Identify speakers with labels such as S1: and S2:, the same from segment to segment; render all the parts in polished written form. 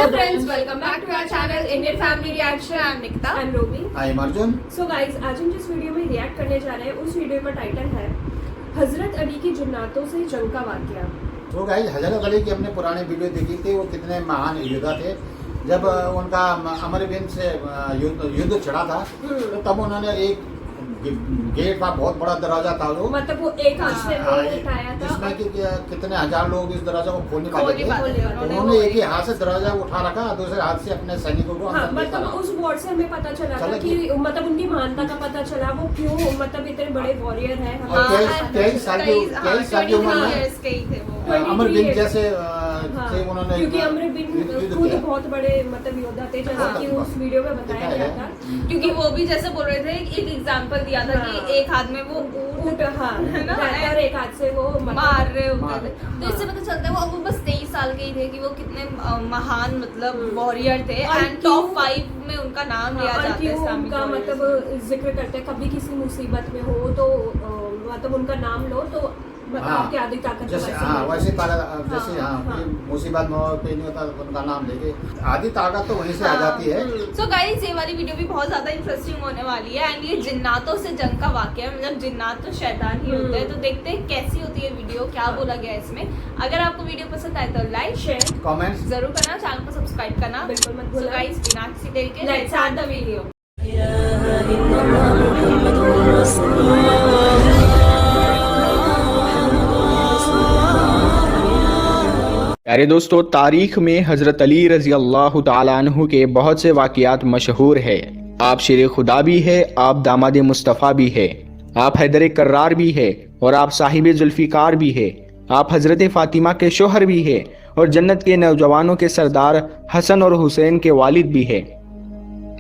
S1: friends, welcome back to our channel Indian Family Reaction. I'm Nikita.
S2: I'm Robi.
S3: I'm Arjun.
S2: So guys, आज हम जिस video में react करने जा रहे हैं उस वीडियो का टाइटल है हजरत अली की जिन्नातों से जंग का वाकया।
S3: तो गाइस हजरत अली की हमने पुराने वीडियो देखी थी, वो कितने महान योद्धा थे। जब उनका अमर बिन से युद्ध चढ़ा था तो तब उन्होंने एक गेट था, बहुत बड़ा दरवाजा था, वो
S2: मतलब वो एक हाथ से उठाया था
S3: जिसमें कि कितने हजार लोग इस दरवाजा को खोलने
S1: खोल
S3: वाले
S1: नहीं पाते
S3: थे।
S1: थे।
S3: उन्होंने एक ही हाथ से दरवाजा उठा रखा, दूसरे हाथ से अपने सैनिकों को
S2: हाँ,
S3: अंदर
S2: मतलब उस वर्ड से हमें पता चला था कि मतलब उनकी महानता का पता चला, वो क्यों मतलब इतने बड़े वॉरियर हैं।
S3: और तेईस साल की उम्र में अमर बिन जैसे से उन्होंने
S2: क्योंकि अमर बिन खुद बहुत बड़े मतलब योद्धा थे, जैसे कि उस वीडियो में बताया गया था।
S1: क्योंकि वो भी जैसे बोल रहे थे, एक एग्जांपल दिया था कि एक हाथ में वो
S2: ऊँट और एक हाथ से वो
S1: मार रहे होते थे। तो इससे पता चलता है वो बस 23 साल के ही थे कि वो कितने महान मतलब वॉरियर थे एंड टॉप 5 में उनका नाम लिया जाता है इस्लामिक
S2: उनका मतलब जिक्र करते हैं, कभी किसी मुसीबत में हो तो मतलब उनका नाम लो तो आपकी आधी ताकत
S3: जैसे वैसे ताकत जैसे मुसीबत में कोई नहीं होता उनका नाम लेके आधी ताकत तो वहीं से आ जाती है।
S1: सो गाइस ये वाली वीडियो भी बहुत ज्यादा इंटरेस्टिंग होने वाली है एंड ये जिन्नातों से जंग का वाकया है, मतलब जिन्नात तो शैतान ही होते हैं। तो देखते हैं कैसी होती है वीडियो, क्या बोला गया है इसमें। अगर आपको वीडियो पसंद आए तो लाइक शेयर
S3: कमेंट्स
S1: जरूर करना, चैनल को सब्सक्राइब करना
S2: बिल्कुल मत
S1: भूलना।
S2: भूलना।
S1: गाइस बिना किसी देरी के
S2: लेट्स स्टार्ट द वीडियो।
S4: प्यारे दोस्तों, तारीख में हज़रत अली रज़ी अल्लाह ताला अन्हु के बहुत से वाक़यात मशहूर है। आप शेर खुदा भी है, आप दामाद मुस्तफ़ा भी है, आप हैदर कर्रार भी है और आप साहिब जुल्फ़िकार भी है, आप हज़रत फ़ातिमा के शोहर भी है और जन्नत के नौजवानों के सरदार हसन और हुसैन के वालिद भी है।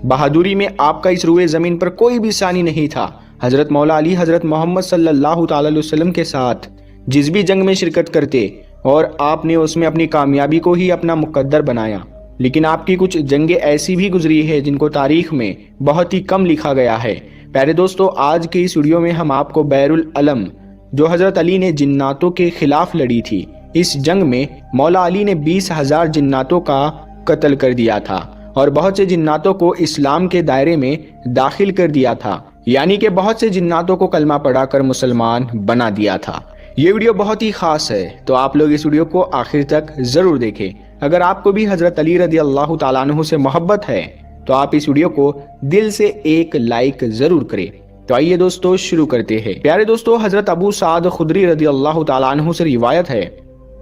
S4: बहादुरी में आपका इस रुए ज़मीन पर कोई भी सानी नहीं था। हज़रत मौला अली हज़रत मोहम्मद सल्लल्लाहु ताला अलैहि वसल्लम के साथ जिस भी जंग में शिरकत करते और आपने उसमें अपनी कामयाबी को ही अपना मुकद्दर बनाया। लेकिन आपकी कुछ जंगें ऐसी भी गुजरी है जिनको तारीख में बहुत ही कम लिखा गया है। प्यारे दोस्तों, आज के इस वीडियो में हम आपको बैरुल अलम, जो हज़रत अली ने जिन्नातों के खिलाफ लड़ी थी, इस जंग में मौला अली ने 20,000 जिन्नातों का कत्ल कर दिया था और बहुत से जिन्नातों को इस्लाम के दायरे में दाखिल कर दिया था, यानी कि बहुत से जिन्नातों को कलमा पढ़ाकर मुसलमान बना दिया था। ये वीडियो बहुत ही खास है, तो आप लोग इस वीडियो को आखिर तक जरूर देखें। अगर आपको भी हजरत अली रज़ी अल्लाह ताला अन्हु से मोहब्बत है तो आप इस वीडियो को दिल से एक लाइक जरूर करें। तो आइए दोस्तों शुरू करते हैं। प्यारे दोस्तों, हजरत अबू साद खुदरी रज़ी अल्लाह ताला अन्हु से रिवायत है,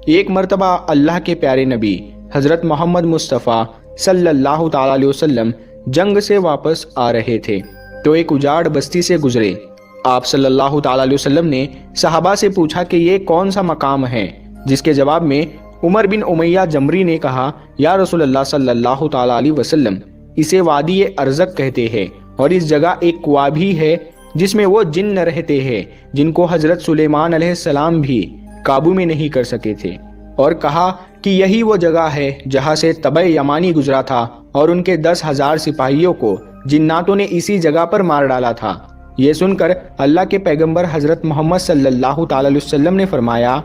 S4: एक मरतबा अल्लाह के प्यारे नबी हजरत मोहम्मद मुस्तफ़ा सल्लल्लाहु ताला अलैहि वसल्लम जंग से वापस आ रहे थे तो एक उजाड़ बस्ती से गुजरे। आप सल्लल्लाहु ताला अलैहि वसल्लम ने सहाबा से पूछा कि ये कौन सा मकाम है, जिसके जवाब में उमर बिन उमैया जमरी ने कहा, या रसूलल्लाह सल्लल्लाहु ताला अलैहि वसल्लम, इसे वादी अरज़क कहते हैं और इस जगह एक कुआं भी है जिसमें वो जिन्न रहते हैं जिनको हजरत सुलेमान अलैहिस्सलाम भी काबू में नहीं कर सके थे, और कहा कि यही वो जगह है जहाँ से तबे यमानी गुजरा था और उनके 10,000 सिपाहियों को जिन्नातों ने इसी जगह पर मार डाला था। ये सुनकर अल्लाह के पैगंबर हजरत मोहम्मद सल्लल्लाहु ताला अलैहि वसल्लम ने फरमाया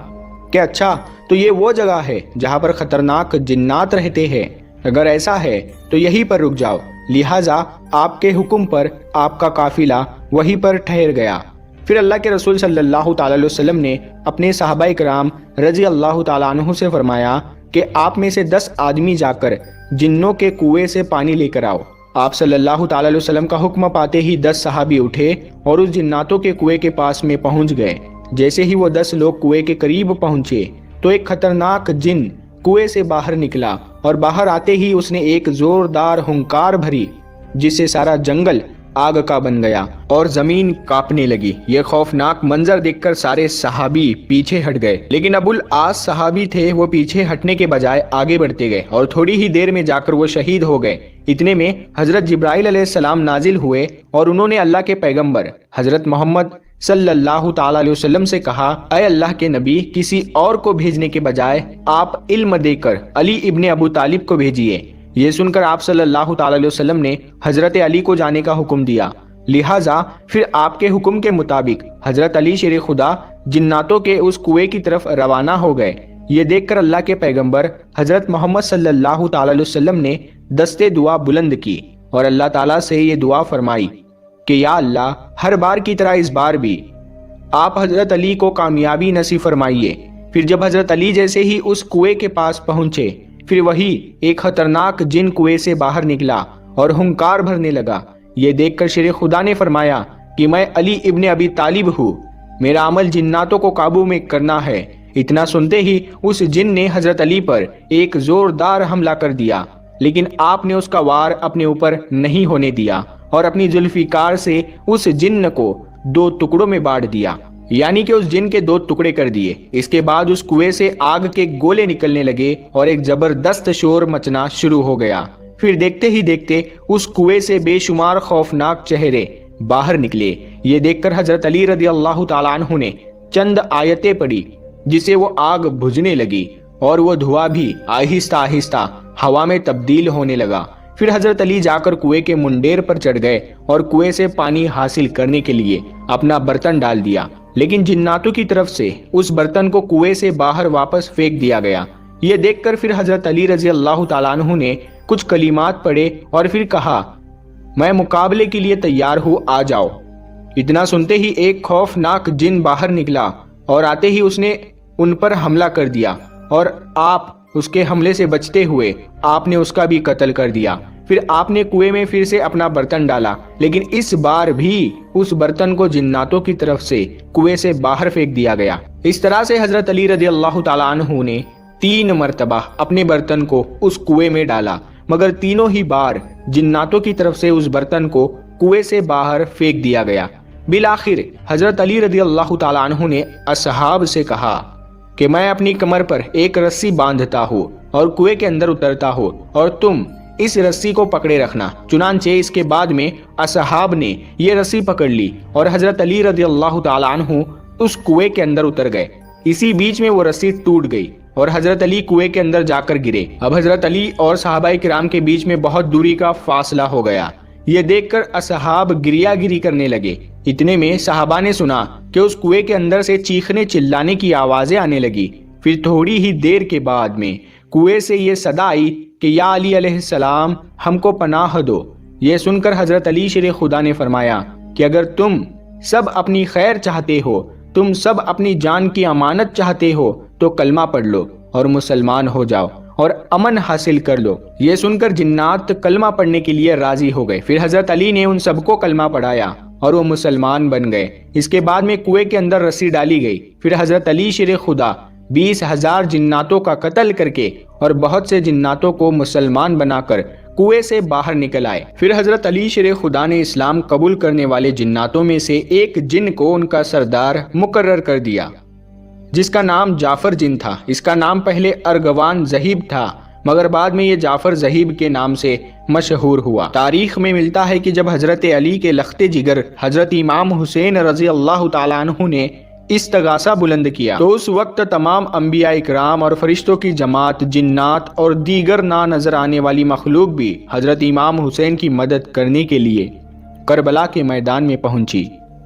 S4: कि अच्छा, तो ये वो जगह है जहाँ पर खतरनाक जिन्नात रहते हैं। अगर ऐसा है तो यहीं पर रुक जाओ। लिहाजा आपके हुक्म पर आपका काफिला वहीं पर ठहर गया। फिर अल्लाह के रसूल सल्लल्लाहु ताला अलैहि वसल्लम ने अपने सहाबाए किराम रज़ी अल्लाह ताला अन्हु से फरमाया कि आप में से 10 आदमी जाकर जिन्नों के कुएं से पानी लेकर आओ। आप सल्लल्लाहु ताला अलैहि वसल्लम का हुक्म पाते ही 10 सहाबी उठे और उस जिन्नातों के कुएं के पास में पहुंच गए। जैसे ही वो 10 लोग कुएं के करीब पहुंचे तो एक खतरनाक जिन कुएं से बाहर निकला और बाहर आते ही उसने एक जोरदार हुंकार भरी जिससे सारा जंगल आग का बन गया और जमीन कांपने लगी। ये खौफनाक मंजर देखकर सारे सहाबी पीछे हट गए, लेकिन अबुल आस सहाबी थे, वो पीछे हटने के बजाय आगे बढ़ते गए और थोड़ी ही देर में जाकर वो शहीद हो गए। इतने में हजरत जिब्राइल अलैहिस्सलाम नाजिल हुए और उन्होंने अल्लाह के पैगंबर हजरत मोहम्मद सल्लल्लाहु ताला अलैहि वसल्लम से कहा, अय अल्लाह के नबी, किसी और को भेजने के बजाय आप इल्म देकर अली इब्ने अबू तालिब को भेजिए। ये सुनकर आप सल्लल्लाहु ताला अलैहि वसल्लम ने हजरत अली को जाने का हुक्म दिया। लिहाजा फिर आपके हुक्म के मुताबिक हजरत अली शेर खुदा जिन्नातों के उस कुएं की तरफ रवाना हो गए। یہ دیکھ کر اللہ کے پیغمبر حضرت محمد صلی اللہ تعالی علیہ وسلم نے دستے دعا بلند کی اور اللہ تعالیٰ سے یہ دعا فرمائی کہ یا اللہ ہر بار کی طرح اس بار بھی آپ حضرت علی کو کامیابی نصیب فرمائیے۔ پھر جب حضرت علی جیسے ہی اس کنویں کے پاس پہنچے، پھر وہی ایک خطرناک جن کنویں سے باہر نکلا اور ہنکار بھرنے لگا۔ یہ دیکھ کر شیر خدا نے فرمایا کہ میں علی ابن ابی طالب ہوں، میرا عمل جناتوں کو قابو میں کرنا ہے۔ اتنا سنتے ہی اس جن نے حضرت علی پر ایک زوردار حملہ کر دیا، لیکن آپ نے اس کا وار اپنے اوپر نہیں ہونے دیا اور اپنی ذوالفقار سے اس جن کو 2 ٹکڑوں میں بانٹ دیا، یعنی کہ اس جن کے 2 ٹکڑے کر دیے۔ اس کے بعد اس کنویں سے آگ کے گولے نکلنے لگے اور ایک زبردست شور مچنا شروع ہو گیا۔ پھر دیکھتے ہی دیکھتے اس کنویں سے بے شمار خوفناک چہرے باہر نکلے۔ یہ دیکھ کر حضرت علی رضی اللہ تعالیٰ عنہ نے چند آیتیں پڑھی، جسے وہ آگ بجھنے لگی اور وہ دھواں بھی آہستہ آہستہ ہوا میں تبدیل ہونے لگا۔ پھر حضرت علی جا کر کنویں کے منڈیر پر چڑھ گئے اور کنویں سے پانی حاصل کرنے کے لیے اپنا برتن ڈال دیا، لیکن جناتوں کی طرف سے اس برتن کو کنویں سے باہر واپس پھینک دیا گیا۔ یہ دیکھ کر پھر حضرت علی رضی اللہ تعالیٰ عنہ نے کچھ کلمات پڑھے اور پھر کہا، میں مقابلے کے لیے تیار ہوں، آ جاؤ۔ اتنا سنتے ہی ایک خوفناک جن باہر نکلا اور آتے ہی اس نے ان پر حملہ کر دیا، اور آپ اس کے حملے سے بچتے ہوئے آپ نے اس کا بھی قتل کر دیا۔ پھر آپ نے کنویں میں پھر سے اپنا برتن ڈالا، لیکن اس بار بھی اس برتن کو جناتوں کی طرف سے کنویں سے باہر پھینک دیا گیا۔ اس طرح سے حضرت علی رضی اللہ تعالیٰ عنہ نے 3 مرتبہ اپنے برتن کو اس کنویں میں ڈالا، مگر تینوں ہی بار جناتوں کی طرف سے اس برتن کو کنویں سے باہر پھینک دیا گیا۔ بالآخر حضرت علی رضی اللہ تعالیٰ عنہ نے اصحاب سے کہا کہ میں اپنی کمر پر ایک رسی باندھتا ہوں اور کنویں کے اندر اترتا ہوں، اور تم اس رسی کو پکڑے رکھنا۔ چنانچہ اس کے بعد میں اصحاب نے یہ رسی پکڑ لی اور حضرت علی رضی اللہ تعالیٰ عنہ اس کنویں کے اندر اتر گئے۔ اسی بیچ میں وہ رسی ٹوٹ گئی اور حضرت علی کنویں کے اندر جا کر گرے۔ اب حضرت علی اور صحابہ کرام کے بیچ میں بہت دوری کا فاصلہ ہو گیا۔ یہ دیکھ کر اصحاب گریا گری کرنے لگے۔ اتنے میں صحابہ نے سنا کہ اس کنویں کے اندر سے چیخنے چلانے کی آوازیں آنے لگی۔ پھر تھوڑی ہی دیر کے بعد میں کنویں سے یہ صدا آئی کہ یا علی علیہ السلام، ہم کو پناہ دو۔ یہ سن کر حضرت علی شیر خدا نے فرمایا کہ اگر تم سب اپنی خیر چاہتے ہو، تم سب اپنی جان کی امانت چاہتے ہو، تو کلمہ پڑھ لو اور مسلمان ہو جاؤ اور امن حاصل کر لو۔ یہ سن کر جنات کلمہ پڑھنے کے لیے راضی ہو گئے۔ پھر حضرت علی نے ان سب کو کلمہ پڑھایا اور وہ مسلمان بن گئے۔ اس کے بعد میں کنویں کے اندر رسی ڈالی گئی۔ پھر حضرت علی شیر خدا 20,000 جناتوں کا قتل کر کے اور بہت سے جناتوں کو مسلمان بنا کر کنویں سے باہر نکل آئے۔ پھر حضرت علی شیر خدا نے اسلام قبول کرنے والے جناتوں میں سے ایک جن کو ان کا سردار مقرر کر دیا، جس کا نام جعفر جن تھا۔ اس کا نام پہلے ارغوان ذہیب تھا، مگر بعد میں یہ جعفر ذہیب کے نام سے مشہور ہوا۔ تاریخ میں ملتا ہے کہ جب حضرت علی کے لخت جگر حضرت امام حسین رضی اللہ تعالیٰ عنہ نے استغاثہ بلند کیا، تو اس وقت تمام انبیاء اکرام اور فرشتوں کی جماعت، جنات اور دیگر نہ نظر آنے والی مخلوق بھی حضرت امام حسین کی مدد کرنے کے لیے کربلا کے میدان میں پہنچی۔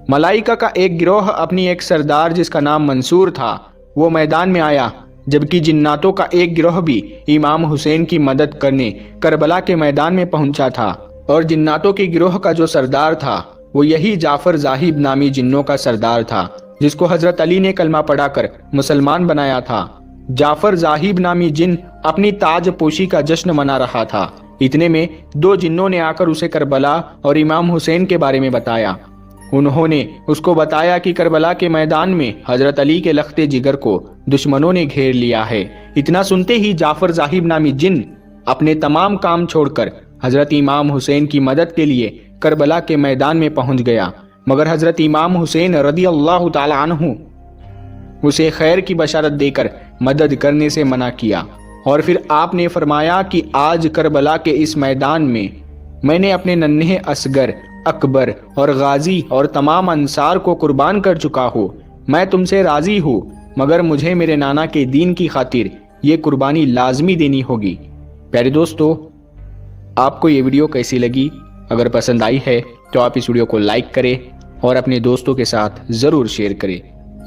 S4: ملائکہ کا ایک گروہ اپنی ایک سردار جس کا نام منصور تھا، وہ میدان میں آیا، جبکہ جناتوں کا ایک گروہ بھی امام حسین کی مدد کرنے کربلا کے میدان میں پہنچا تھا، اور جناتوں کے گروہ کا جو سردار تھا وہ یہی جعفر ذاہب نامی جنوں کا سردار تھا، جس کو حضرت علی نے کلمہ پڑھا کر مسلمان بنایا تھا۔ جعفر ذاہب نامی جن اپنی تاج پوشی کا جشن منا رہا تھا۔ اتنے میں 2 جنوں نے آ کر اسے کربلا اور امام حسین کے بارے میں بتایا۔ انہوں نے اس کو بتایا کہ کربلا کے میدان میں حضرت علی کے لخت جگر کو دشمنوں نے گھیر لیا ہے۔ اتنا سنتے ہی جعفر ذاہب نامی جن اپنے تمام کام چھوڑ کر حضرت امام حسین کی مدد کے لیے کربلا کے میدان میں پہنچ گیا، مگر حضرت امام حسین رضی اللہ تعالی عنہ اسے خیر کی بشارت دے کر مدد کرنے سے منع کیا، اور پھر آپ نے فرمایا کہ آج کربلا کے اس میدان میں نے اپنے ننھے اصغر، اکبر اور غازی اور تمام انصار کو قربان کر چکا ہوں۔ میں تم سے راضی ہوں، مگر مجھے میرے نانا کے دین کی خاطر یہ قربانی لازمی دینی ہوگی۔ پیارے دوستو، آپ کو یہ ویڈیو کیسی لگی؟ اگر پسند آئی ہے تو آپ اس ویڈیو کو لائک کریں اور اپنے دوستوں کے ساتھ ضرور شیئر کریں۔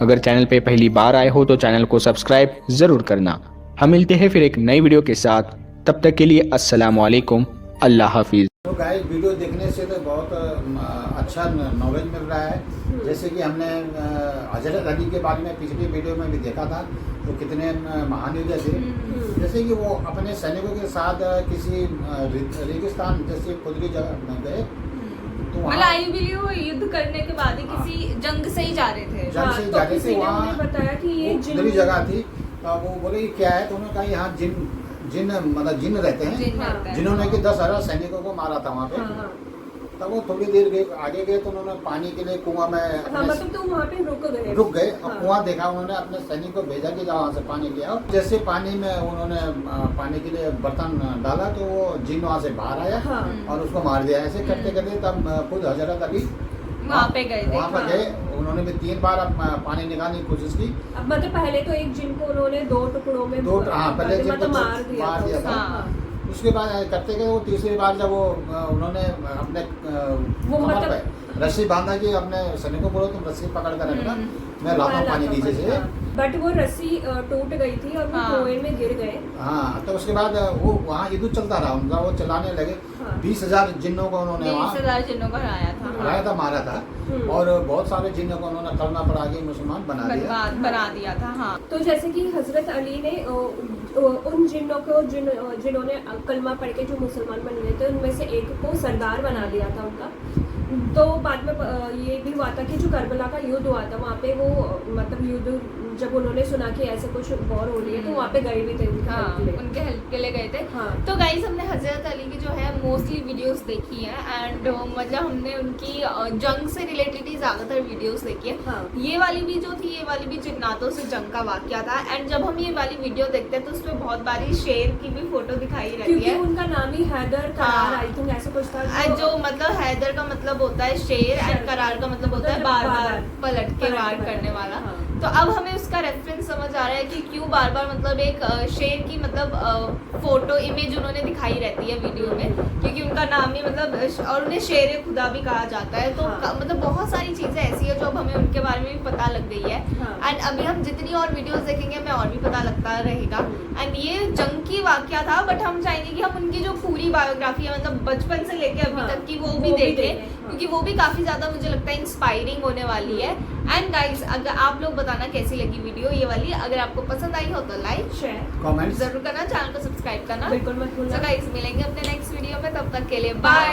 S4: अगर चैनल पे पहली बार आए हो तो चैनल को सब्सक्राइब ज़रूर करना। हम मिलते हैं फिर एक नई वीडियो के साथ, तब तक के लिए अस्सलाम वालेकुम, अल्लाह हाफिज़।
S3: तो गाइस वीडियो देखने से तो बहुत अच्छा नॉलेज मिल रहा है। जैसे कि हमने हजरत अली के बारे में पिछली वीडियो में भी देखा था, तो कितने महान योद्धा थे। जैसे कि वो अपने सैनिकों के साथ किसी रेगिस्तान जैसी खुदरी जगह में गए, तो
S1: मतलब आई बिलीव वो युद्ध करने के बाद ही किसी जंग से ही जा रहे थे।
S3: जंग से
S2: तो
S3: जाते
S2: किसी
S3: थे,
S2: ने
S3: वहाँ
S2: उन्हें बताया कि ये
S3: वो खुदरी जगह थी। तो वो बोले कि क्या है, तो उन्होंने कहा यहाँ जिन मतलब जिन रहते हैं,
S1: जिन रहते हैं।
S3: जिन्होंने कि 10,000 सैनिकों को मारा था वहाँ पे।
S2: हाँ,
S3: तब वो थोड़ी देर गए, आगे गए तो उन्होंने पानी के लिए कुआं में
S2: हाँ, मतलब तो वहाँ पे रुक गए।
S3: और
S2: हाँ।
S3: कुआं देखा, उन्होंने अपने सैनिक को भेजा कि जाओ वहाँ से पानी ले आओ। जैसे पानी में उन्होंने पानी के लिए बर्तन डाला तो वो जिन वहाँ से बाहर आया
S2: हाँ।
S3: और उसको मार दिया। ऐसे करते करते तब खुद हजरत अली
S1: वहाँ पे गए थे।
S3: वहाँ पर गए। उन्होंने भी 3 बार पानी निकालने की कोशिश की।
S2: अब मतलब पहले तो एक जिन को उन्होंने 2 टुकड़ों में
S3: पहले जिन
S2: मतलब
S3: को
S2: मार दिया
S3: था।
S1: हाँ।
S3: उसके बाद करते गए, वो तीसरी बार जब वो उन्होंने अपने
S2: वो
S3: कमर
S2: मतलब-
S3: पे रस्सी बांधा कि अपने सैनिकों को बोलो तुम रस्सी पकड़ कर रखना, मैं लाता हूँ पानी नीचे से।
S2: बट वो रस्सी टूट गई थी और वो
S1: हाँ।
S2: कुएं में गिर गए।
S3: हाँ, तो उसके बाद वो वहाँ युद्ध चलता रहा उनका, वो चलाने लगे।
S2: हाँ।
S3: 20,000 जिन्नों को उन्होंने वहाँ
S1: 20,000 जिन्नों को हराया था।
S3: हराया था, मारा था। और बहुत सारे जिन्नों को उन्होंने कलमा पढ़ा के मुसलमान बना दिया।
S1: बर्बाद बना दिया था। हाँ,
S2: तो जैसे कि हजरत अली ने उन जिन्नों को जिन्होंने कलमा पढ़ के जो मुसलमान बन गए थे उनमें से एक को सरदार बना दिया था उनका। तो बाद में ये भी हुआ था कि जो करबला का युद्ध हुआ था वहाँ पे वो मतलब युद्ध जब उन्होंने सुना कि ऐसे कुछ वॉर हो रही है तो वहाँ पे गए भी थे उनके
S1: हाँ,
S2: help के लिए।
S1: उनके हेल्प के लिए गए थे।
S2: हाँ।
S1: तो गाइस हमने हजरत अली की जो है मोस्टली वीडियोस देखी है एंड मतलब हमने उनकी जंग से रिलेटेड ही ज्यादातर वीडियोस देखी है।
S2: हाँ।
S1: ये वाली भी जो थी, ये वाली भी जिन्नातों से जंग का वाकया था। एंड जब हम ये वाली वीडियो देखते हैं तो उसमें बहुत बारी शेर की भी फोटो दिखाई रहती
S2: क्योंकि
S1: है।
S2: उनका नाम ही हैदर
S1: हाँ।
S2: करार आई थिंक ऐसा कुछ था
S1: And जो मतलब हैदर का मतलब होता है शेर एंड करार का मतलब होता है बार बार पलट के वार करने वाला।
S2: हाँ।
S1: तो अब हमें उसका रेफरेंस समझ आ रहा है कि क्यों बार बार मतलब एक शेर की मतलब फोटो इमेज उन्होंने दिखाई रहती है वीडियो में, क्योंकि उनका नाम ही मतलब और उन्हें शेर खुदा भी कहा जाता है। तो
S2: हाँ।
S1: मतलब बहुत सारी चीजें ऐसी है जो अब हमें उनके बारे में भी पता लग गई है।
S2: हाँ।
S1: एंड अभी हम जितनी और वीडियोस देखेंगे हमें और भी पता लगता रहेगा। एंड ये जंग की वाकया था, बट हम चाहेंगे कि हम उनकी जो पूरी बायोग्राफी है मतलब बचपन से लेके अभी
S2: हाँ,
S1: तक की वो
S2: वो
S1: भी
S2: भी
S1: देखें,
S2: देखें, हाँ।
S1: क्योंकि वो भी काफी ज्यादा मुझे लगता है इंस्पायरिंग होने वाली है। एंड गाइस अगर आप लोग बताना कैसी लगी वीडियो ये वाली, अगर आपको पसंद आई हो तो लाइक
S2: शेयर
S3: कमेंट्स
S1: जरूर करना, चैनल को सब्सक्राइब करना।
S2: बिल्कुल मत भूलना।
S1: तो गाइस मिलेंगे अपने नेक्स्ट वीडियो में, तब तक के लिए बाय।